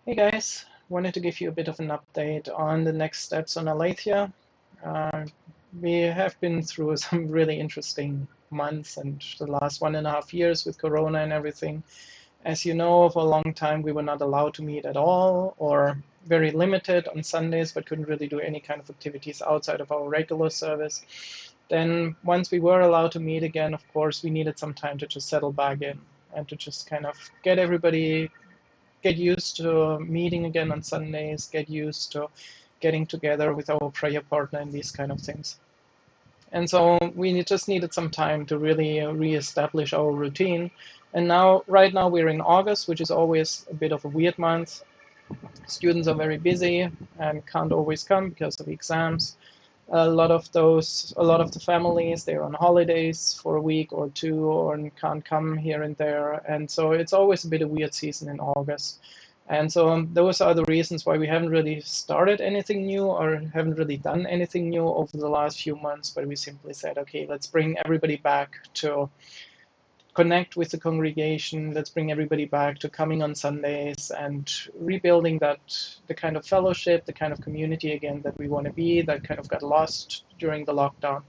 Hey guys, wanted to give you a bit of an update on the next steps on Aletheia. Uh, we have been through some really interesting months and the last 1.5 years with Corona and everything. As you know, for a long time we were not allowed to meet at all or very limited on Sundays, but couldn't really do any kind of activities outside of our regular service. Then once we were allowed to meet again, of course, we needed some time to just settle back in and to just kind of get used to meeting again on Sundays, get used to getting together with our prayer partner and these kind of things. And so we just needed some time to really reestablish our routine. And right now we're in August, which is always a bit of a weird month. Students are very busy and can't always come because of exams. A lot of the families, they're on holidays for a week or two or can't come here and there. And so it's always a bit of a weird season in August. And so those are the reasons why we haven't really started anything new or haven't really done anything new over the last few months, but we simply said, okay, let's bring everybody back to connect with the congregation. Let's bring everybody back to coming on Sundays and rebuilding the kind of fellowship, the kind of community again that we want to be, that kind of got lost during the lockdown.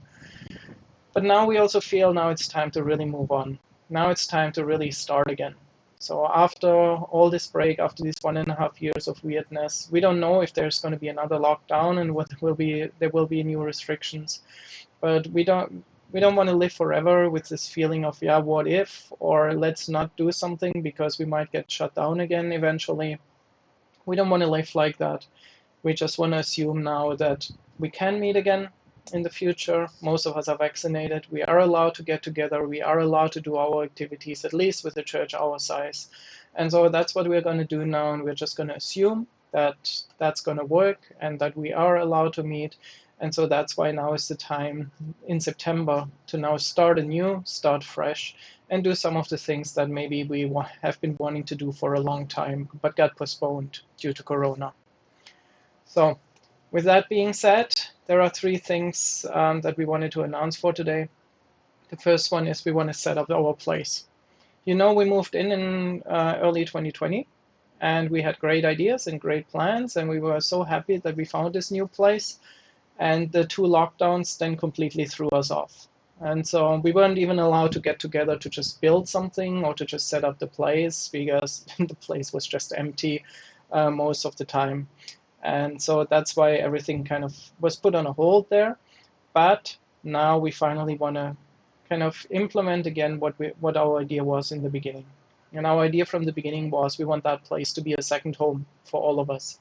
But now we also feel now it's time to really move on. Now it's time to really start again. So after all this break, after these 1.5 years of weirdness, we don't know if there's going to be another lockdown and there will be new restrictions. But we don't want to live forever with this feeling of, yeah, what if, or let's not do something because we might get shut down again eventually. We don't want to live like that. We just want to assume now that we can meet again in the future. Most of us are vaccinated. We are allowed to get together. We are allowed to do our activities, at least with a church our size. And so that's what we're going to do now. And we're just going to assume that that's going to work and that we are allowed to meet. And so that's why now is the time in September to now start anew, start fresh, and do some of the things that maybe we have been wanting to do for a long time, but got postponed due to Corona. So with that being said, there are 3 things that we wanted to announce for today. The first one is we want to set up our place. You know, we moved in early 2020, and we had great ideas and great plans, and we were so happy that we found this new place. And the 2 lockdowns then completely threw us off. And so we weren't even allowed to get together to just build something or to just set up the place because the place was just empty most of the time. And so that's why everything kind of was put on a hold there. But now we finally want to kind of implement again what our idea was in the beginning. And our idea from the beginning was we want that place to be a second home for all of us.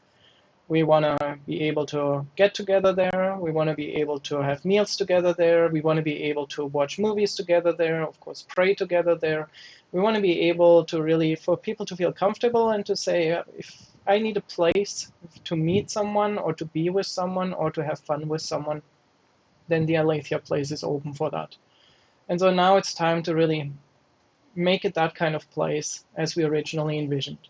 We want to be able to get together there. We want to be able to have meals together there. We want to be able to watch movies together there, of course, pray together there. We want to be able to really, for people to feel comfortable and to say, if I need a place to meet someone or to be with someone or to have fun with someone, then the Aletheia place is open for that. And so now it's time to really make it that kind of place as we originally envisioned.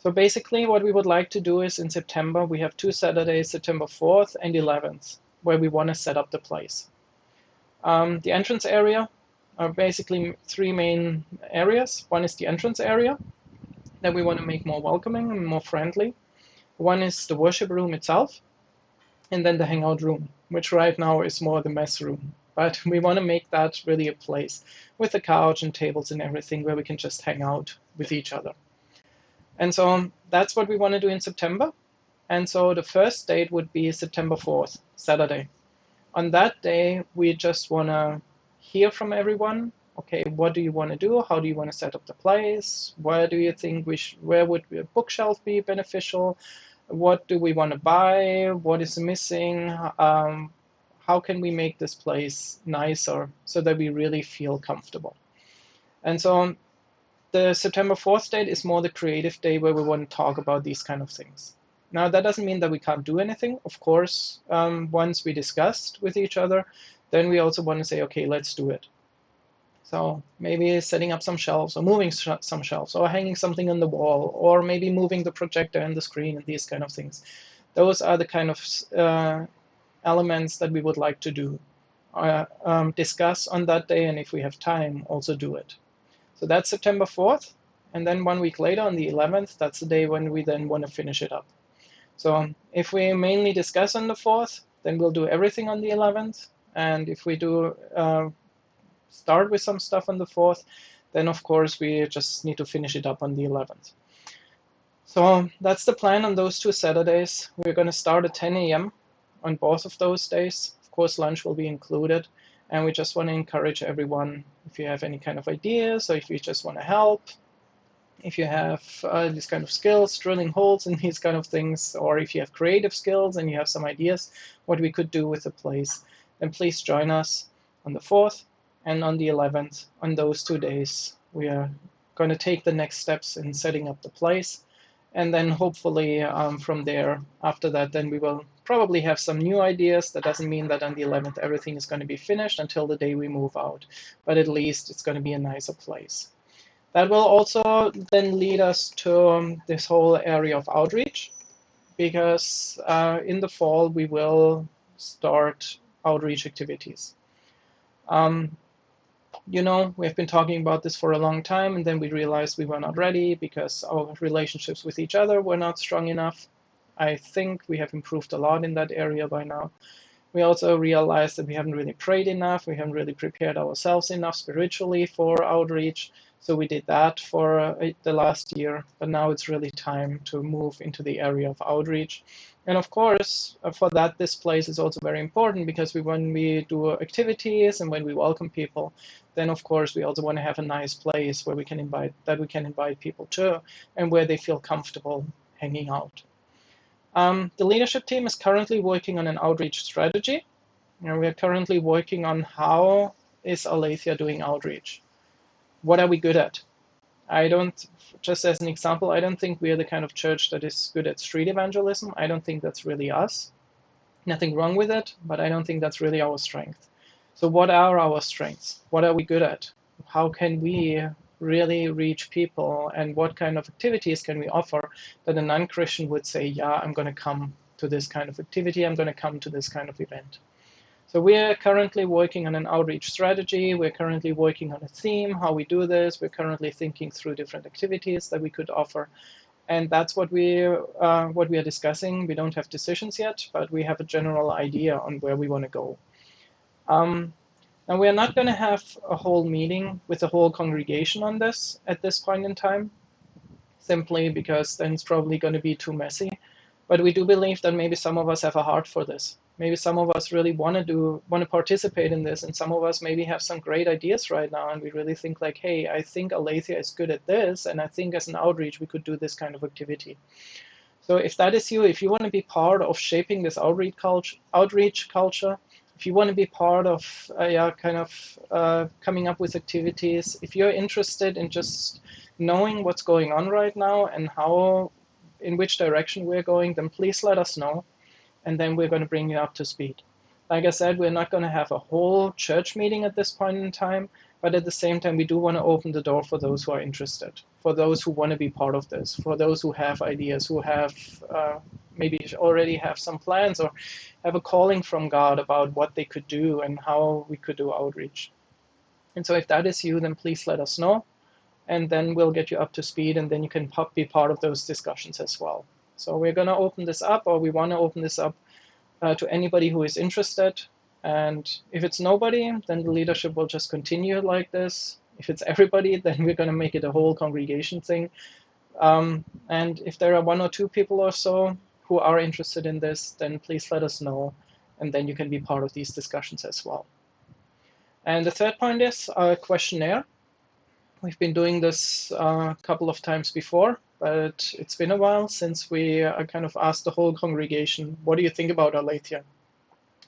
So basically what we would like to do is in September, we have 2 Saturdays, September 4th and 11th, where we want to set up the place. The entrance area are basically 3 main areas. One is the entrance area that we want to make more welcoming and more friendly. One is the worship room itself, and then the hangout room, which right now is more the mess room. But we want to make that really a place with a couch and tables and everything where we can just hang out with each other. And so that's what we want to do in September. And so the first date would be September 4th, Saturday. On that day, we just want to hear from everyone. Okay, what do you want to do? How do you want to set up the place? Where do you think where would a bookshelf be beneficial? What do we want to buy? What is missing? How can we make this place nicer so that we really feel comfortable? And so the September 4th date is more the creative day where we want to talk about these kind of things. Now, that doesn't mean that we can't do anything. Of course, once we discussed with each other, then we also want to say, okay, let's do it. So maybe setting up some shelves or moving some shelves or hanging something on the wall or maybe moving the projector and the screen and these kind of things. Those are the kind of elements that we would like to do, discuss on that day, and if we have time, also do it. So that's September 4th. And then 1 week later, on the 11th, that's the day when we then want to finish it up. So if we mainly discuss on the 4th, then we'll do everything on the 11th. And if we do start with some stuff on the 4th, then of course we just need to finish it up on the 11th. So that's the plan on those 2 Saturdays. We're going to start at 10 a.m. on both of those days. Of course, lunch will be included. And we just want to encourage everyone, if you have any kind of ideas, or if you just want to help, if you have these kind of skills, drilling holes in these kind of things, or if you have creative skills and you have some ideas what we could do with the place, then please join us on the 4th and on the 11th. On those 2 days, we are going to take the next steps in setting up the place. And then hopefully from there, after that, then we will probably have some new ideas. That doesn't mean that on the 11th everything is going to be finished until the day we move out, but at least it's going to be a nicer place. That will also then lead us to this whole area of outreach, because in the fall we will start outreach activities. You know, we've been talking about this for a long time, and then we realized we were not ready because our relationships with each other were not strong enough. I think we have improved a lot in that area by now. We also realized that we haven't really prayed enough, we haven't really prepared ourselves enough spiritually for outreach. So we did that for the last year, but now it's really time to move into the area of outreach. And of course, for that, this place is also very important, because when we do activities and when we welcome people, then of course we also want to have a nice place where we can invite people to, and where they feel comfortable hanging out. The leadership team is currently working on an outreach strategy. We are currently working on how is Aletheia doing outreach. What are we good at? Just as an example, I don't think we are the kind of church that is good at street evangelism. I don't think that's really us. Nothing wrong with it, but I don't think that's really our strength. So what are our strengths? What are we good at? How can we really reach people, and what kind of activities can we offer that a non-Christian would say, yeah, I'm going to come to this kind of activity, I'm going to come to this kind of event. So we're currently working on an outreach strategy. We're currently working on a theme, how we do this. We're currently thinking through different activities that we could offer. And that's what we are discussing. We don't have decisions yet, but we have a general idea on where we want to go. Now, we are not going to have a whole meeting with the whole congregation on this at this point in time, simply because then it's probably going to be too messy. But we do believe that maybe some of us have a heart for this. Maybe some of us really want to participate in this, and some of us maybe have some great ideas right now, and we really think like, hey, I think Aletheia is good at this, and I think as an outreach we could do this kind of activity. So if that is you, if you want to be part of shaping this outreach culture, if you want to be part of coming up with activities, if you're interested in just knowing what's going on right now and in which direction we're going, then please let us know, and then we're going to bring you up to speed. Like I said, we're not going to have a whole church meeting at this point in time, but at the same time, we do want to open the door for those who are interested, for those who want to be part of this, for those who have ideas, who have maybe already have some plans or have a calling from God about what they could do and how we could do outreach. And so if that is you, then please let us know, and then we'll get you up to speed, and then you can be part of those discussions as well. So we're going to open this up, or we want to open this up to anybody who is interested. And if it's nobody, then the leadership will just continue like this. If it's everybody, then we're going to make it a whole congregation thing. And if there are 1 or 2 people or so who are interested in this, then please let us know, and then you can be part of these discussions as well. And the third point is a questionnaire. We've been doing this a couple of times before, but it's been a while since we kind of asked the whole congregation, what do you think about Aletheia?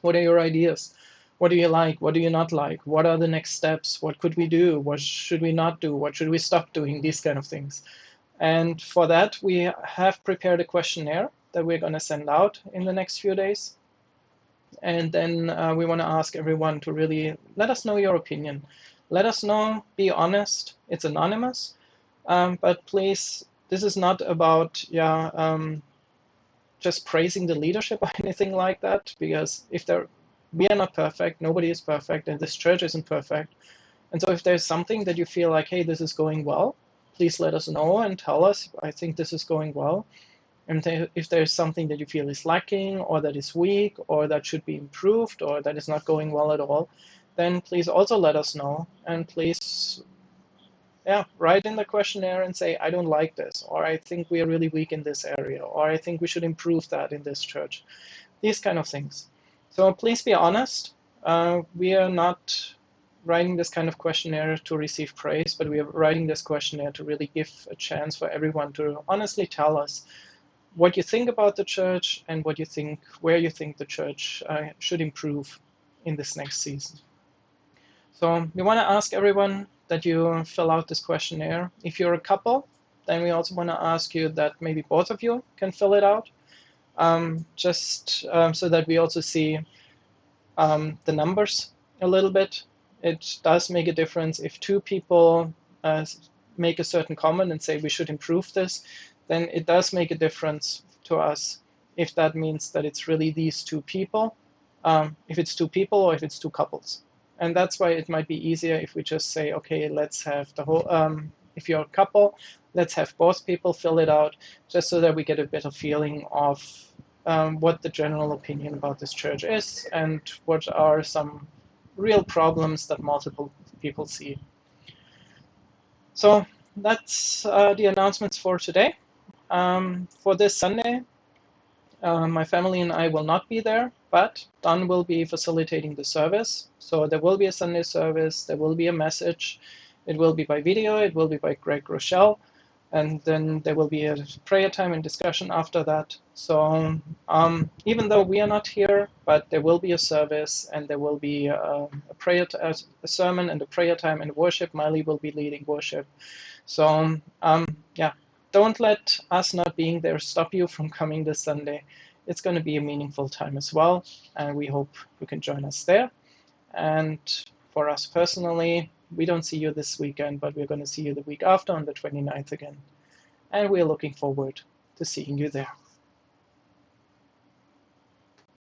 What are your ideas? What do you like? What do you not like? What are the next steps? What could we do? What should we not do? What should we stop doing? These kind of things. And for that, we have prepared a questionnaire that we're going to send out in the next few days. And then we want to ask everyone to really let us know your opinion. Let us know, be honest. It's anonymous, but please, this is not about just praising the leadership or anything like that, because we are not perfect, nobody is perfect, and this church isn't perfect. And so if there's something that you feel like, hey, this is going well, please let us know and tell us, I think this is going well. And if there's something that you feel is lacking or that is weak or that should be improved or that is not going well at all, then please also let us know. And please, yeah, write in the questionnaire and say, I don't like this, or I think we are really weak in this area, or I think we should improve that in this church. These kind of things. So please be honest. We are not writing this kind of questionnaire to receive praise, but we are writing this questionnaire to really give a chance for everyone to honestly tell us what you think about the church and what you think, where you think the church should improve in this next season. So we want to ask everyone that you fill out this questionnaire. If you're a couple, then we also want to ask you that maybe both of you can fill it out, so that we also see the numbers a little bit. It does make a difference if two people make a certain comment and say we should improve this, then it does make a difference to us if that means that it's really these two people, if it's two people or if it's two couples. And that's why it might be easier if we just say, okay, let's have the whole, if you're a couple, let's have both people fill it out, just so that we get a better feeling of what the general opinion about this church is and what are some real problems that multiple people see. So that's the announcements for today. For this Sunday, my family and I will not be there, but Don will be facilitating the service. So there will be a Sunday service, there will be a message. It will be by video, it will be by Greg Rochelle, and then there will be a prayer time and discussion after that. So even though we are not here, but there will be a service and there will be a sermon and a prayer time and worship. Miley will be leading worship. So yeah, don't let us not being there stop you from coming this Sunday. It's going to be a meaningful time as well, and we hope you can join us there. And for us personally, we don't see you this weekend, but we're going to see you the week after on the 29th again. And we're looking forward to seeing you there.